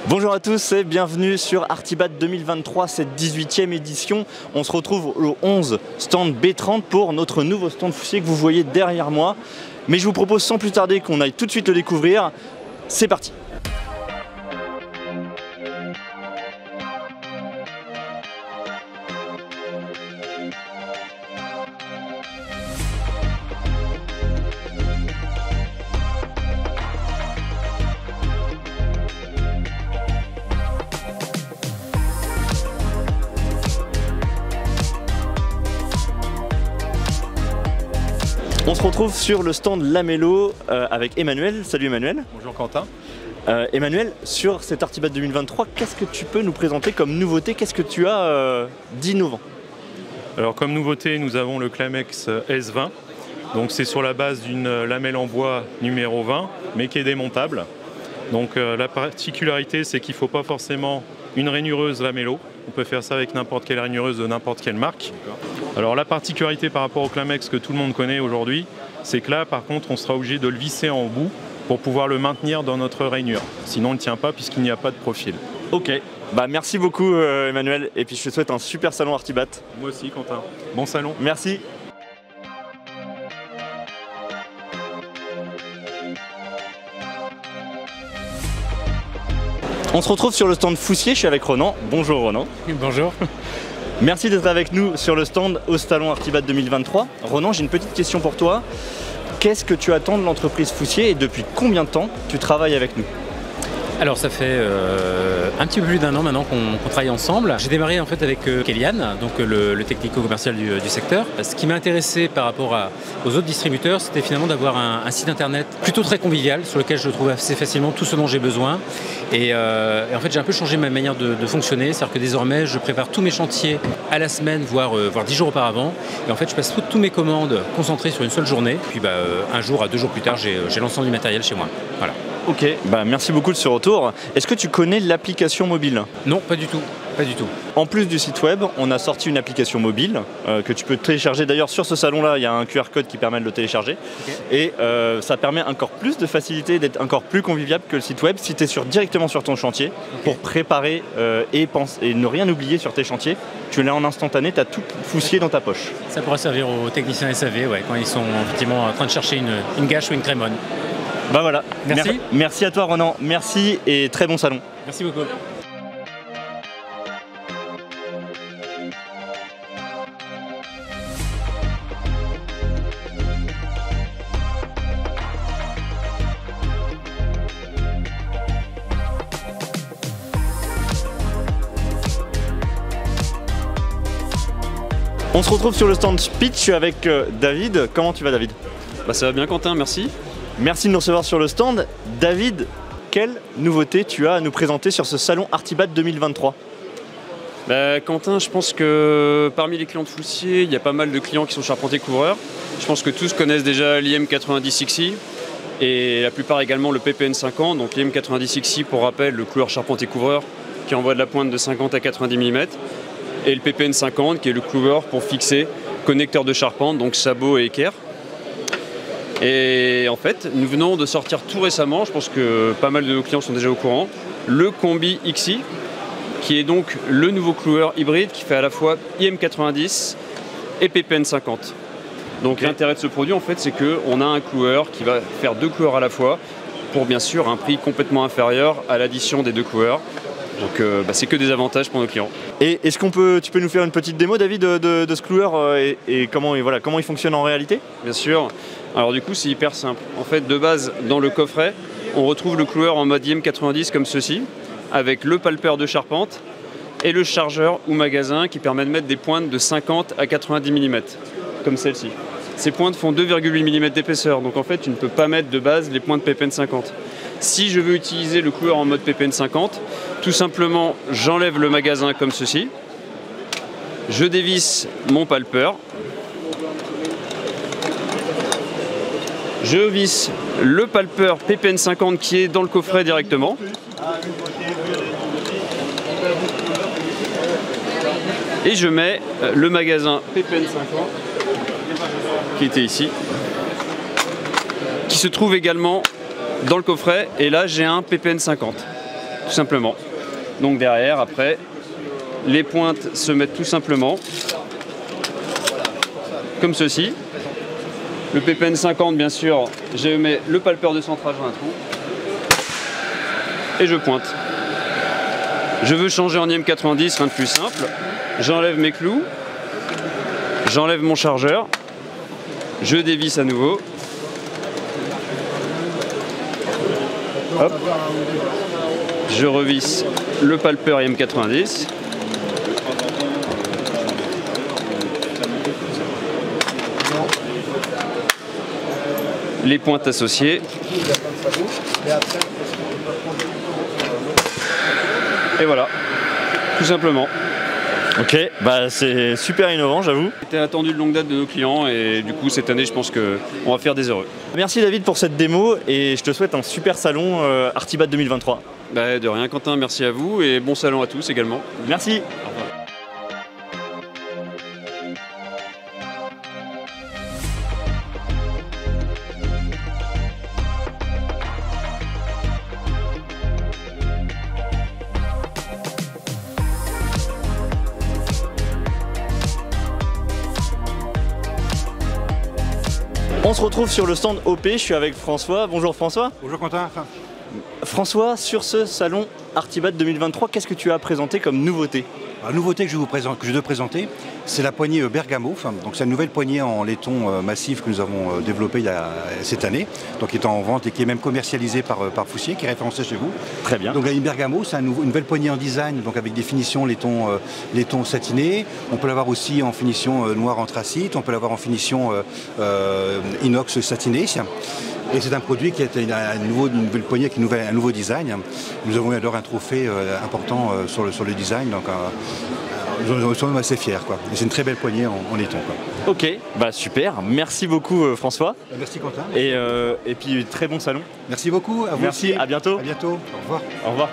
Bonjour à tous et bienvenue sur Artibat 2023, cette 18e édition. On se retrouve au 11 stand B30 pour notre nouveau stand Foussier que vous voyez derrière moi. Mais je vous propose sans plus tarder qu'on aille tout de suite le découvrir. C'est parti! On se retrouve sur le stand Lamello avec Emmanuel. Salut Emmanuel. Bonjour Quentin. Emmanuel, sur cet Artibat 2023, qu'est-ce que tu peux nous présenter comme nouveauté? Qu'est-ce que tu as d'innovant? Alors comme nouveauté, nous avons le Clamex S20. Donc c'est sur la base d'une lamelle en bois numéro 20, mais qui est démontable. Donc la particularité, c'est qu'il ne faut pas forcément une rainureuse Lamello. On peut faire ça avec n'importe quelle rainureuse de n'importe quelle marque. Alors la particularité par rapport au Clamex que tout le monde connaît aujourd'hui, c'est que là par contre on sera obligé de le visser en bout pour pouvoir le maintenir dans notre rainure. Sinon on ne tient pas puisqu'il n'y a pas de profil. Ok, bah merci beaucoup Emmanuel, et puis je te souhaite un super salon Artibat. Moi aussi Quentin, bon salon. Merci. On se retrouve sur le stand Foussier, je suis avec Ronan. Bonjour Ronan. Bonjour. Merci d'être avec nous sur le stand au salon Artibat 2023. Ronan, j'ai une petite question pour toi. Qu'est-ce que tu attends de l'entreprise Foussier et depuis combien de temps tu travailles avec nous? Alors ça fait un petit peu plus d'un an maintenant qu'on travaille ensemble. J'ai démarré en fait avec Kélian, donc le technico-commercial du secteur. Ce qui m'a intéressé par rapport aux autres distributeurs, c'était finalement d'avoir un site internet plutôt très convivial sur lequel je trouve assez facilement tout ce dont j'ai besoin. Et en fait j'ai un peu changé ma manière de fonctionner, c'est-à-dire que désormais je prépare tous mes chantiers à la semaine, voire 10 jours auparavant. Et en fait je passe toutes mes commandes concentrées sur une seule journée. Puis un jour à 2 jours plus tard, j'ai l'ensemble du matériel chez moi. Voilà. Ok, bah merci beaucoup de ce retour. Est-ce que tu connais l'application mobile? Non, pas du tout. Pas du tout. En plus du site web, on a sorti une application mobile que tu peux télécharger. D'ailleurs, sur ce salon-là, il y a un QR code qui permet de le télécharger. Okay. Et ça permet encore plus de facilité, d'être encore plus convivial que le site web si tu es directement sur ton chantier, okay, pour préparer et ne rien oublier sur tes chantiers. Tu l'as en instantané, tu as tout Foussier dans ta poche. Ça pourrait servir aux techniciens SAV quand ils sont effectivement en train de chercher une gâche ou une crémone. Bah voilà. Merci. Merci à toi Ronan. Merci et très bon salon. Merci beaucoup. On se retrouve sur le stand Pitch avec David. Comment tu vas David? Bah ça va bien Quentin, merci. Merci de nous recevoir sur le stand. David, quelle nouveauté tu as à nous présenter sur ce salon Artibat 2023? Quentin, je pense que parmi les clients de Foussier, il y a pas mal de clients qui sont charpentiers couvreurs. Je pense que tous connaissent déjà l'IM90XI et la plupart également le PPN50. Donc l'IM90XI, pour rappel, le cloueur charpentier couvreur qui envoie de la pointe de 50 à 90 mm. Et le PPN50 qui est le cloueur pour fixer connecteur de charpente, donc sabot et équerre. Et en fait, nous venons de sortir tout récemment, je pense que pas mal de nos clients sont déjà au courant, le Combi XI, qui est donc le nouveau cloueur hybride qui fait à la fois IM90 et PPN50. Donc l'intérêt de ce produit, en fait, c'est qu'on a un cloueur qui va faire 2 cloueurs à la fois, pour bien sûr un prix complètement inférieur à l'addition des 2 cloueurs. Donc c'est que des avantages pour nos clients. Et est-ce tu peux nous faire une petite démo David de ce cloueur et comment il fonctionne en réalité? Bien sûr. Alors du coup c'est hyper simple. En fait de base dans le coffret on retrouve le cloueur en mode IM90 comme ceci, avec le palpeur de charpente et le chargeur ou magasin qui permet de mettre des pointes de 50 à 90 mm, comme celle-ci. Ces pointes font 2,8 mm d'épaisseur, donc en fait tu ne peux pas mettre de base les pointes PPN50. Si je veux utiliser le cloueur en mode PPN50, tout simplement j'enlève le magasin comme ceci, je dévisse mon palpeur, je visse le palpeur PPN50 qui est dans le coffret directement. Et je mets le magasin PPN50 qui était ici, qui se trouve également dans le coffret, et là j'ai un PPN50. tout simplement. Donc derrière, après, les pointes se mettent tout simplement comme ceci. Le PPN 50, bien sûr, je mets le palpeur de centrage dans un trou et je pointe. Je veux changer en IM90, rien de plus simple. J'enlève mes clous, j'enlève mon chargeur, je dévisse à nouveau. Hop. Je revisse le palpeur IM90. Les pointes associées. Et voilà, tout simplement. Ok, bah c'est super innovant, j'avoue. C'était attendu de longue date de nos clients et du coup cette année je pense qu'on va faire des heureux. Merci David pour cette démo et je te souhaite un super salon Artibat 2023. Bah, de rien Quentin, merci à vous et bon salon à tous également. Merci. On se retrouve sur le stand OP, je suis avec François. Bonjour François. Bonjour Quentin. François, sur ce salon Artibat 2023, qu'est-ce que tu as présenté comme nouveauté? La nouveauté que je dois présenter, c'est la poignée Bergamo. Donc c'est une nouvelle poignée en laiton massif que nous avons développée cette année, donc qui est en vente et qui est même commercialisée par Foussier, qui est référencé chez vous. Très bien. Donc la Bergamo, c'est une nouvelle poignée en design, donc avec des finitions laiton satiné. On peut l'avoir aussi en finition noir anthracite, on peut l'avoir en finition inox satiné. Et c'est un produit qui est une nouvelle poignée, qui est un nouveau design. Nous avons eu alors un trophée important sur le design, donc nous sommes assez fiers. C'est une très belle poignée en laiton. Ok, bah super, merci beaucoup François. Merci Quentin. Et puis très bon salon. Merci beaucoup, à vous Merci, aussi. à bientôt. À bientôt, au revoir. Au revoir.